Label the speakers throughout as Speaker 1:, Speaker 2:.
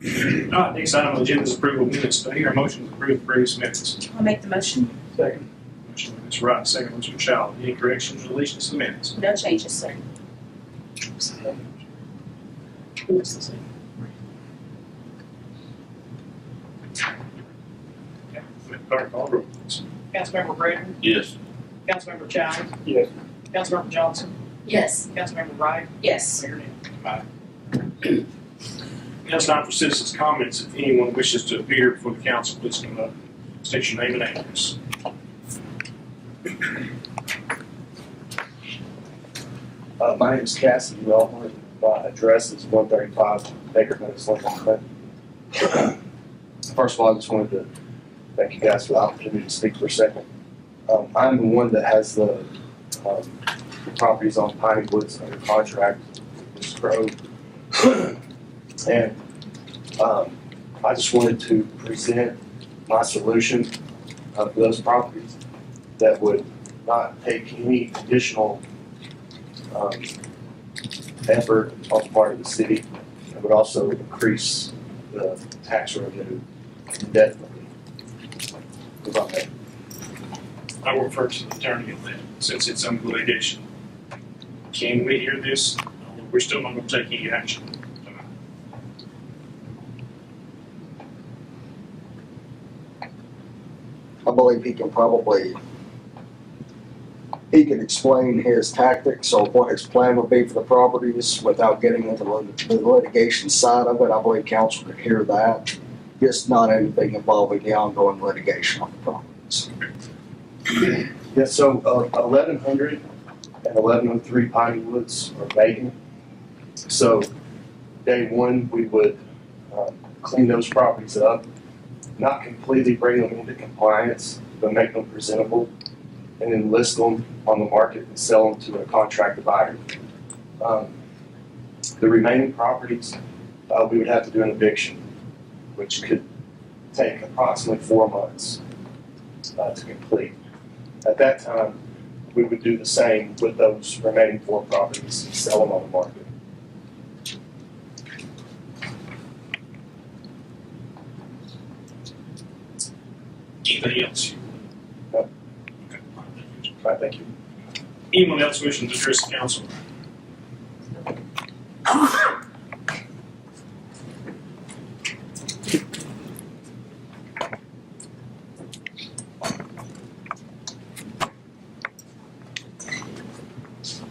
Speaker 1: All right, next item on the agenda is approval of minutes. Do I hear a motion to approve the previous minutes?
Speaker 2: I'll make the motion.
Speaker 1: Second. Motion by Ms. Wright, second by Mr. Child. Any corrections or deletions to the minutes?
Speaker 2: No changes, sir.
Speaker 1: Clerk, call the roll, please.
Speaker 3: Councilmember Braden,
Speaker 4: Yes.
Speaker 3: Councilmember Child,
Speaker 1: Yes.
Speaker 3: Councilmember Johnson,
Speaker 2: Yes.
Speaker 3: Councilmember Wright,
Speaker 2: Yes.
Speaker 3: Mayor Daniel.
Speaker 1: Now it's time for citizens' comments. If anyone wishes to appear before the council, please come up, state your name and address.
Speaker 5: My name is Cassidy Wellhorn. My address is 135 Baker Meadows, Lincoln. First of all, I just wanted to thank you guys for the opportunity to speak for a second. I'm the one that has the properties on Piney Woods under contract with this Grove. And I just wanted to present my solution for those properties that would not take any additional effort on the part of the city. It would also increase the tax revenue indefinitely.
Speaker 1: I will refer to the attorney on that, since it's under litigation. Can we hear this? We're still not going to take any action.
Speaker 6: I believe he can explain his tactics or what his plan would be for the properties without getting into the litigation side of it. I believe council could hear that. Just not anything involving the ongoing litigation on the properties.
Speaker 5: Yeah, so 1100 and 1103 Piney Woods are vacant. So day one, we would clean those properties up, not completely bring them into compliance, but make them presentable, and then list them on the market and sell them to a contracted buyer. The remaining properties, we would have to do an eviction, which could take approximately 4 months to complete. At that time, we would do the same with those remaining 4 properties, sell them on the market.
Speaker 1: Anything else?
Speaker 5: No.
Speaker 1: Okay.
Speaker 5: All right, thank you.
Speaker 1: Anyone else wishing to address the council?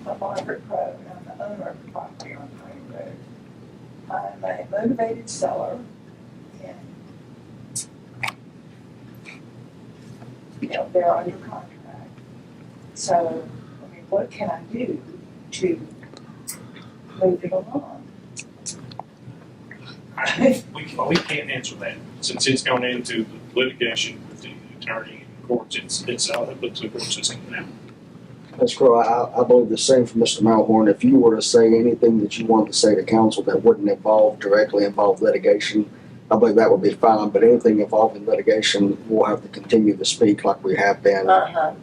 Speaker 7: I'm Margaret Crowe, and I'm the owner of the property on Pine Road. I'm a motivated seller, and they're under contract. So, I mean, what can I do to move it along?
Speaker 1: We can't answer that, since it's gone into the litigation with the attorney and courts. It's out of the court system now.
Speaker 6: Ms. Crowe, I believe the same for Mr. Malhorn. If you were to say anything that you wanted to say to council that wouldn't directly involve litigation, I believe that would be fine, but anything involving litigation, we'll have to continue to speak like we have been.
Speaker 7: Well,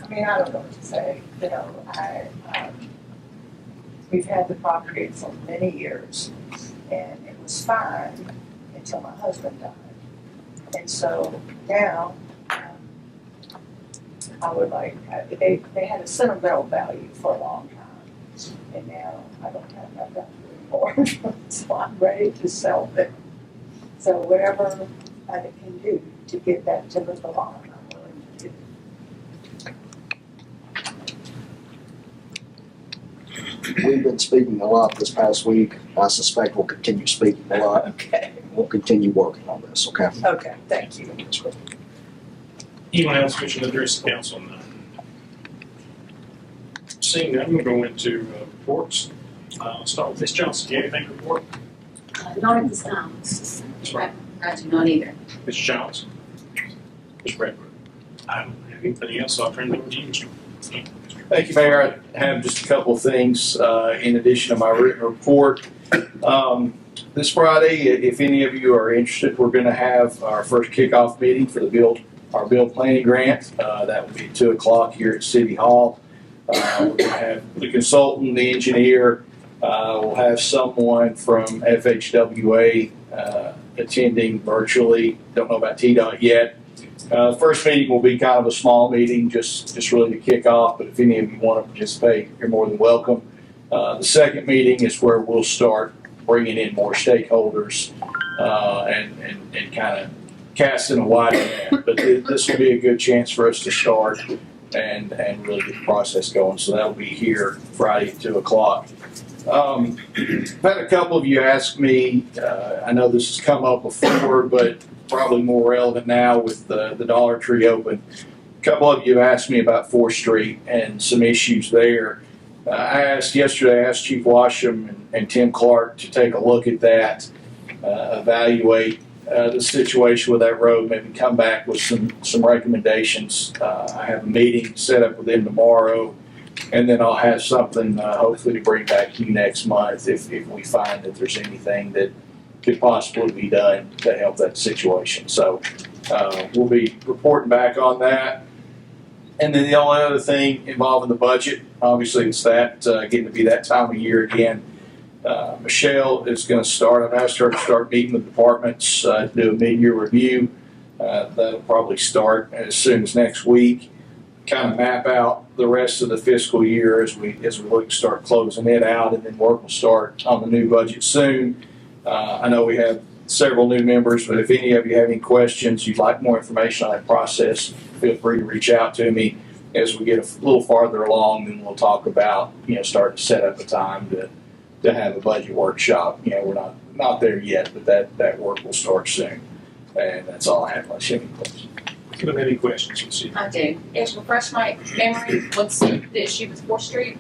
Speaker 7: I mean, I don't know what to say. We've had the property for many years, and it was fine until my husband died. And so now, I would like, they had a sentimental value for a long time, and now I don't have that value anymore. So I'm ready to sell them. So whatever I can do to get that to move along, I'm willing to do.
Speaker 6: We've been speaking a lot this past week. I suspect we'll continue speaking a lot.
Speaker 7: Okay.
Speaker 6: We'll continue working on this, okay?
Speaker 7: Okay, thank you.
Speaker 1: Anyone else wishing to address the council on that? Seeing that, I'm going to go into reports. I'll start with Ms. Johnson. Do you have anything to report?
Speaker 2: Not at this time. I do not either.
Speaker 1: Ms. Jones? Ms. Bradford? I don't have anything else, so I'll turn it over to you, Mr.
Speaker 4: Thank you, Mayor. I have just a couple of things in addition to my written report. This Friday, if any of you are interested, we're going to have our first kickoff meeting for our build planning grant. That will be at 2 o'clock here at City Hall. We're going to have the consultant, the engineer, We'll have someone from FHWA attending virtually. Don't know about TDOT yet. The first meeting will be kind of a small meeting, just really to kick off, but if any of you want to participate, you're more than welcome. The second meeting is where we'll start bringing in more stakeholders and kind of casting a wider net. But this will be a good chance for us to start and really get the process going. So that'll be here Friday at 2 o'clock. I've had a couple of you ask me, I know this has come up before, but probably more relevant now with the Dollar Tree open. A couple of you asked me about 4th Street and some issues there. I asked Chief Washam and Tim Clark to take a look at that, evaluate the situation with that road, maybe come back with some recommendations. I have a meeting set up with them tomorrow, and then I'll have something hopefully to bring back to you next month if we find that there's anything that could possibly be done to help that situation. So we'll be reporting back on that. And then the only other thing involving the budget, obviously it's that getting to be that time of year again. Michelle is going to start. I've asked her to start meeting with departments to do a mid-year review. That'll probably start as soon as next week. Kind of map out the rest of the fiscal year as we look to start closing it out, and then work will start on the new budget soon. I know we have several new members, but if any of you have any questions, you'd like more information on that process, feel free to reach out to me. As we get a little farther along, then we'll talk about, start to set up a time to have a budget workshop. We're not there yet, but that work will start soon. And that's all I have. Unless you have any questions.
Speaker 1: Do you have any questions, Lucy?
Speaker 2: I do. Just refresh my memory, what's the issue with 4th Street?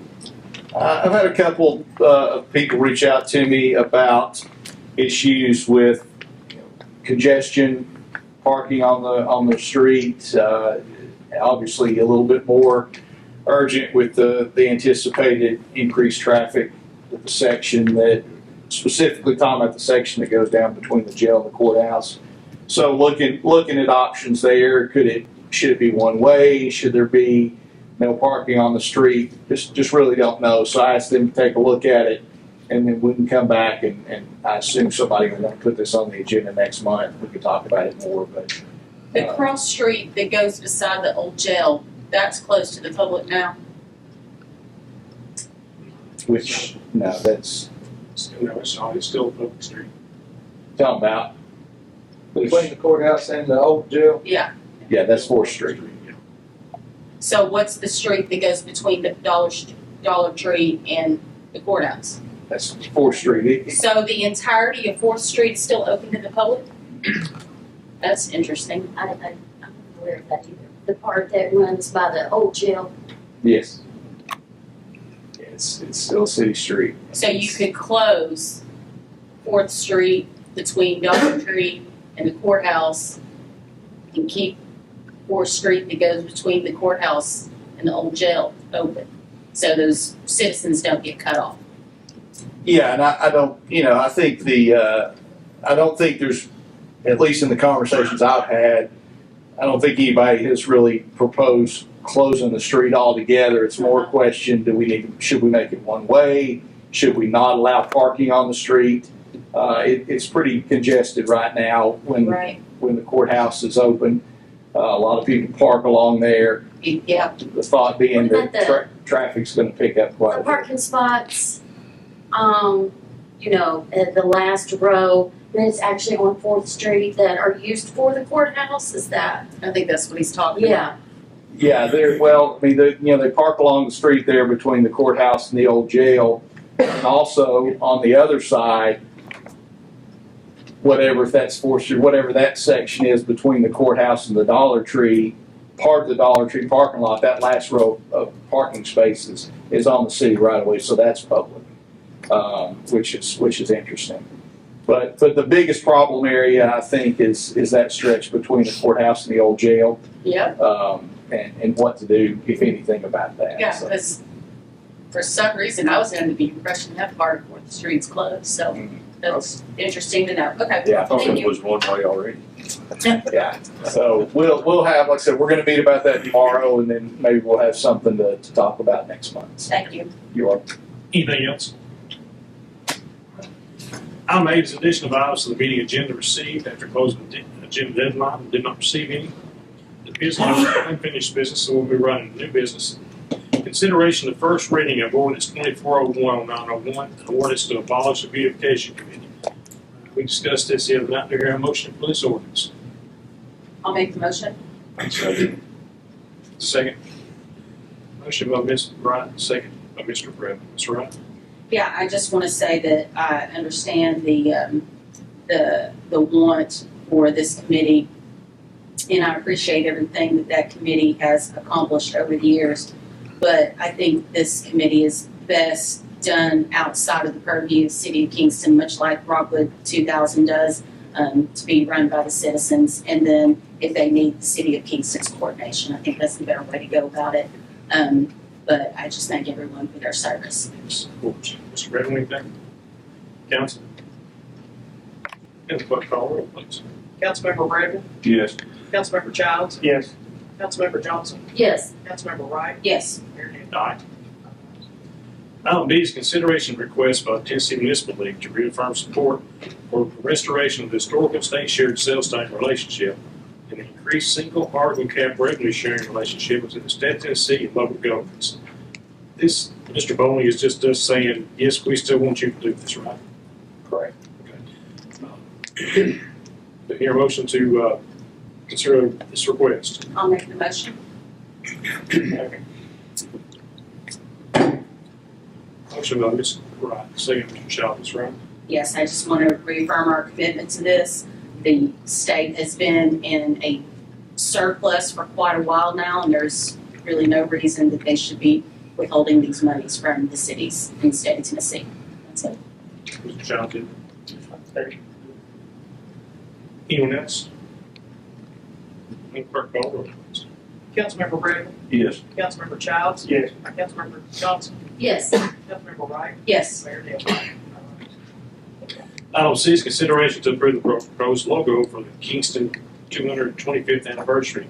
Speaker 4: I've had a couple of people reach out to me about issues with congestion, parking on the street. Obviously, a little bit more urgent with the anticipated increased traffic with the section that specifically talking about the section that goes down between the jail and the courthouse. So looking at options there. Should it be one way? Should there be no parking on the street? Just really don't know. So I asked them to take a look at it, and then we can come back and I assume somebody will want to put this on the agenda next month. We could talk about it more, but.
Speaker 2: The cross street that goes beside the old jail, that's closed to the public now?
Speaker 4: Which, no, that's,
Speaker 1: It's still a public street.
Speaker 4: talking about.
Speaker 8: Between the courthouse and the old jail?
Speaker 2: Yeah.
Speaker 4: Yeah, that's 4th Street.
Speaker 2: So what's the street that goes between the Dollar Tree and the courthouse?
Speaker 4: That's 4th Street.
Speaker 2: So the entirety of 4th Street is still open to the public? That's interesting.
Speaker 9: I'm not aware of that either. The part that runs by the old jail.
Speaker 4: Yes. It's still City Street.
Speaker 2: So you could close 4th Street between Dollar Tree and the courthouse and keep 4th Street that goes between the courthouse and the old jail open. So those citizens don't get cut off.
Speaker 4: Yeah, and I don't, I think I don't think there's, at least in the conversations I've had, I don't think anybody has really proposed closing the street altogether. It's more a question, should we make it one way? Should we not allow parking on the street? It's pretty congested right now when the courthouse is open. A lot of people park along there.
Speaker 2: Yeah.
Speaker 4: The thought being
Speaker 9: What about
Speaker 4: that traffic's going to pick up quite a
Speaker 9: The
Speaker 4: bit.
Speaker 9: parking spots, at the last row, that's actually on 4th Street that are used for the courthouse, is that?
Speaker 2: I think that's what he's talking about.
Speaker 9: Yeah.
Speaker 4: Yeah, they park along the street there between the courthouse and the old jail. And also on the other side, whatever, if that's 4th Street, whatever that section is between the courthouse and the Dollar Tree, part of the Dollar Tree parking lot, that last row of parking spaces is on the city right away, so that's public, which is interesting. But the biggest problem area, I think, is that stretch between the courthouse and the old jail.
Speaker 2: Yep.
Speaker 4: And what to do, if anything, about that.
Speaker 2: Yeah,
Speaker 4: So,
Speaker 2: because for some reason I was under the impression that part of 4th Street's closed, so that's interesting to know. Okay.
Speaker 4: Yeah.
Speaker 8: I thought
Speaker 2: Thank
Speaker 8: it
Speaker 2: you.
Speaker 8: was one way already.
Speaker 4: yeah. So we'll have, like I said, we're going to meet about that tomorrow, and then maybe we'll have something to talk about next month. So
Speaker 2: Thank you.
Speaker 4: you're welcome.
Speaker 1: Anything else? Item 8 is addition of items to the meeting agenda received after closing the agenda deadline and did not receive any. The business is unfinished business, so we'll be running new business. Consideration of first reading of ordinance 24010901, an ordinance to abolish the beautification committee. We discussed this the other night. Do you hear a motion for this ordinance?
Speaker 2: I'll make the motion.
Speaker 1: Second. Motion by Ms. Wright, second by Mr. Brett. Ms. Wright?
Speaker 2: Yeah, I just want to say that I understand the want for this committee, and I appreciate everything that that committee has accomplished over the years. But I think this committee is best done outside of the purview of the City of Kingston, much like Rockwood 2000 does, to be run by the citizens. And then if they need the City of Kingston's coordination, I think that's the better way to go about it. But I just thank everyone for their service.
Speaker 1: Mr. Brett, anything? Council? And the clerk call roll, please.
Speaker 3: Councilmember Bradley,
Speaker 8: Yes.
Speaker 3: Councilmember Childs,
Speaker 8: Yes.
Speaker 3: Councilmember Johnson,
Speaker 9: Yes.
Speaker 3: Councilmember Wright,
Speaker 2: Yes.
Speaker 3: Mayor Danner.
Speaker 1: Aye. Item B is consideration of request by the Tennessee Municipal League to reaffirm support for the restoration of the historical state shared sales tax relationship and increased single article cap revenue sharing relationship between the state of Tennessee and local governments. This, Mr. Bowling, is just us saying, yes, we still want you to do this, right?
Speaker 8: Correct.
Speaker 1: Okay. Do you hear a motion to consider this request?
Speaker 2: I'll make the motion.
Speaker 1: Motion by Ms. Wright, second Mr. Childs, right?
Speaker 2: Yes, I just want to reaffirm our commitment to this. The state has been in a surplus for quite a while now, and there's really no reason that they should be withholding these monies from the cities in the state of Tennessee. That's it.
Speaker 1: Mr. Childs. Anyone else? Clerk call roll, please.
Speaker 3: Councilmember Bradley,
Speaker 8: Yes.
Speaker 3: Councilmember Childs,
Speaker 8: Yes.
Speaker 3: Councilmember Johnson,
Speaker 9: Yes.
Speaker 3: Councilmember Wright,
Speaker 2: Yes.
Speaker 3: Mayor Danner.
Speaker 1: Item C is consideration to approve the proposed logo for the Kingston 225th anniversary.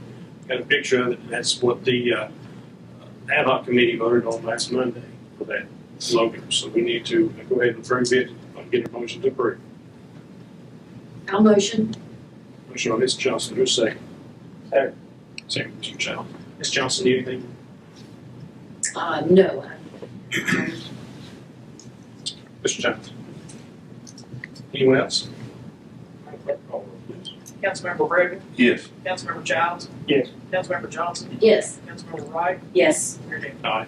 Speaker 1: Got a picture of it. That's what the ad hoc committee voted on last Monday for that logo. So we need to go ahead and approve it. I'll get a motion to approve.
Speaker 9: I'll motion.
Speaker 1: Motion by Ms. Johnson, who's second? Second, Mr. Child. Ms. Johnson, need anything?
Speaker 9: No.
Speaker 1: Mr. Johnson? Anyone else? Clerk call roll, please.
Speaker 3: Councilmember Bradley,
Speaker 8: Yes.
Speaker 3: Councilmember Childs,
Speaker 8: Yes.
Speaker 3: Councilmember Johnson,
Speaker 9: Yes.
Speaker 3: Councilmember Wright,
Speaker 2: Yes.
Speaker 3: Mayor Danner.
Speaker 1: Aye.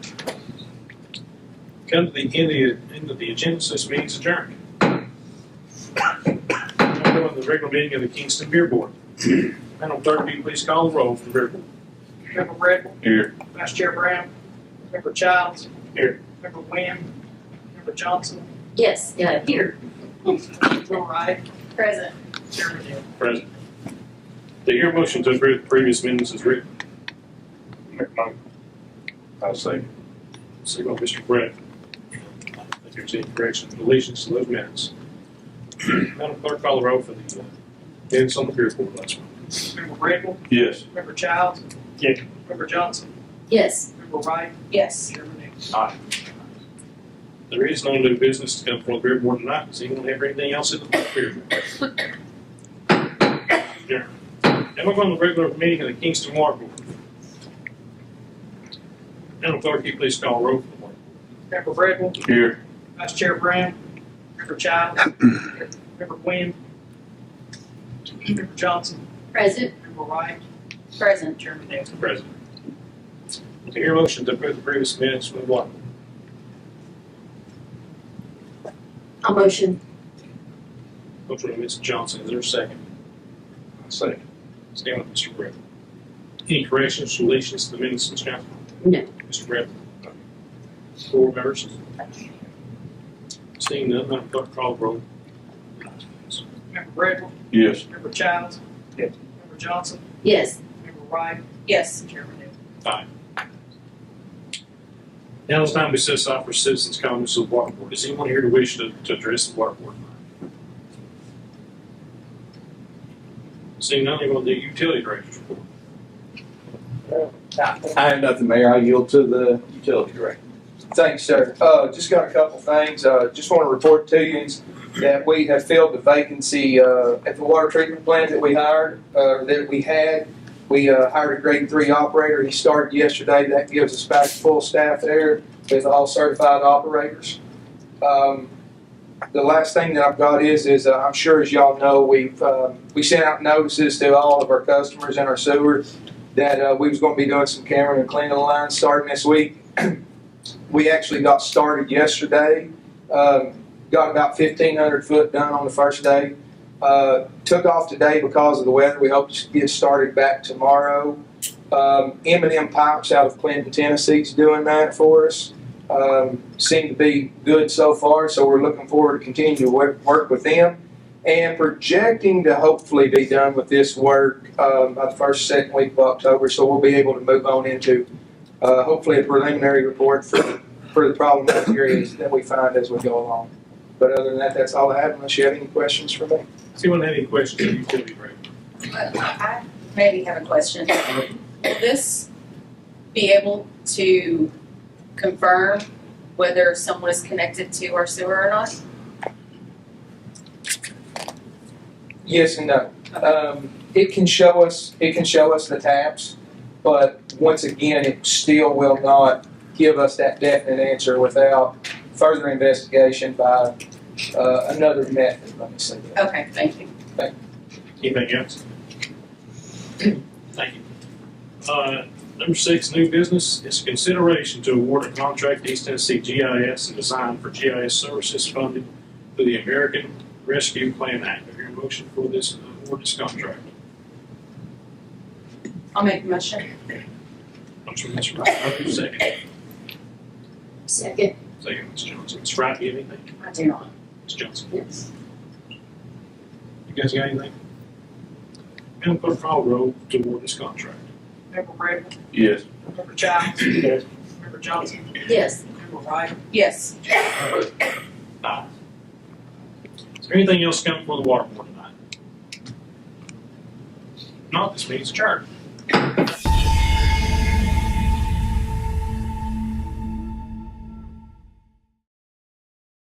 Speaker 1: Come to the end of the agenda, so this meeting's adjourned. We'll go to the regular meeting of the Kingston Beer Board. Madam Clerk, will you please call the roll for the beer board?
Speaker 3: Member Bradley,
Speaker 8: Here.
Speaker 3: Vice Chair Brown, Member Childs,
Speaker 1: Here.
Speaker 3: Member Wynn, Member Johnson,
Speaker 9: Yes. Yeah, here.
Speaker 3: Member Wright,
Speaker 2: Present.
Speaker 3: Chairman Hill.
Speaker 1: Present. Do you hear a motion to approve the previous minutes as written?
Speaker 8: I'll say.
Speaker 1: Second by Mr. Brett. I don't think there's any corrections, deletions to those minutes. Madam Clerk, call the roll for the minutes on the beer board last month.
Speaker 3: Member Bradley,
Speaker 8: Yes.
Speaker 3: Member Childs,
Speaker 1: Yes.
Speaker 3: Member Johnson,
Speaker 9: Yes.
Speaker 3: Member Wright,
Speaker 2: Yes.
Speaker 3: Chairman Hill.
Speaker 1: Aye. There is no new business to come before the beer board tonight. Does anyone have anything else in the beer board? Adjourned. Now we're going to the regular meeting of the Kingston Water Board. Madam Clerk, you please call roll for the board.
Speaker 3: Member Bradley,
Speaker 8: Here.
Speaker 3: Vice Chair Brown, Member Childs, Member Wynn, Member Johnson,
Speaker 9: Present.
Speaker 3: Member Wright,
Speaker 2: Present.
Speaker 3: Chairman Hill.
Speaker 1: President. Do you hear a motion to approve the previous minutes from the water board?
Speaker 9: I'll motion.
Speaker 1: Motion by Mr. Johnson, is there a second?
Speaker 8: Second.
Speaker 1: Stand with Mr. Brett. Any corrections, deletions to the minutes, Mr. Johnson?
Speaker 9: No.
Speaker 1: Mr. Brett? Board members? Seeing none, Madam Clerk, call the roll.
Speaker 3: Member Bradley,
Speaker 8: Yes.
Speaker 3: Member Childs,
Speaker 8: Yes.
Speaker 3: Member Johnson,
Speaker 9: Yes.
Speaker 3: Member Wright,
Speaker 2: Yes.
Speaker 3: Chairman Hill.
Speaker 1: Aye. Now it's time we set aside for citizens' comments of the water board. Is anyone here to wish to address the water board? Seeing none, we're going to do utility director's report.
Speaker 8: I have nothing, Mayor. I yield to the utility director.
Speaker 10: Thanks, sir. Just got a couple things. Just want to report to you. that we have filled the vacancy at the water treatment plant that we hired, that we had. We hired a grade 3 operator. He started yesterday. That gives us back full staff there with all certified operators. The last thing that I've got is I'm sure as y'all know, we sent out notices to all of our customers in our sewer that we was going to be doing some camera and cleaning the lines starting this week. We actually got started yesterday. Got about 1,500 foot done on the first day. Took off today because of the weather. We hope to get started back tomorrow. M&M Pipes out of Clinton, Tennessee is doing that for us. Seem to be good so far, so we're looking forward to continue to work with them. And projecting to hopefully be done with this work by the first, second week of October, so we'll be able to move on into hopefully a preliminary report for the problematic areas that we find as we go along. But other than that, that's all I have, unless you have any questions for me.
Speaker 1: Does anyone have any questions of utility rate?
Speaker 2: I maybe have a question. Will this be able to confirm whether someone is connected to our sewer or not?
Speaker 10: Yes and no. It can show us the taps, but once again, it still will not give us that definite answer without further investigation by another method. Let me say that.
Speaker 2: Okay, thank you.
Speaker 1: Anything else? Thank you. Number 6, new business, is consideration to award a contract to East Tennessee GIS and design for GIS services funded through the American Rescue Plan Act. I hear a motion for this, award this contract.
Speaker 2: I'll make a motion.
Speaker 1: Motion, Mr. Wright, second.
Speaker 9: Second.
Speaker 1: Second, Ms. Johnson. Ms. Wright, do you have anything?
Speaker 2: I do not.
Speaker 1: Ms. Johnson,
Speaker 9: Yes.
Speaker 1: you guys got anything? Madam Clerk, call roll to award this contract.
Speaker 3: Member Bradley,
Speaker 8: Yes.
Speaker 3: Member Childs,
Speaker 1: Yes.
Speaker 3: Member Johnson,
Speaker 9: Yes.
Speaker 3: Member Wright,
Speaker 2: Yes.
Speaker 1: Aye. Is there anything else coming for the water board tonight? If not, this meeting's adjourned.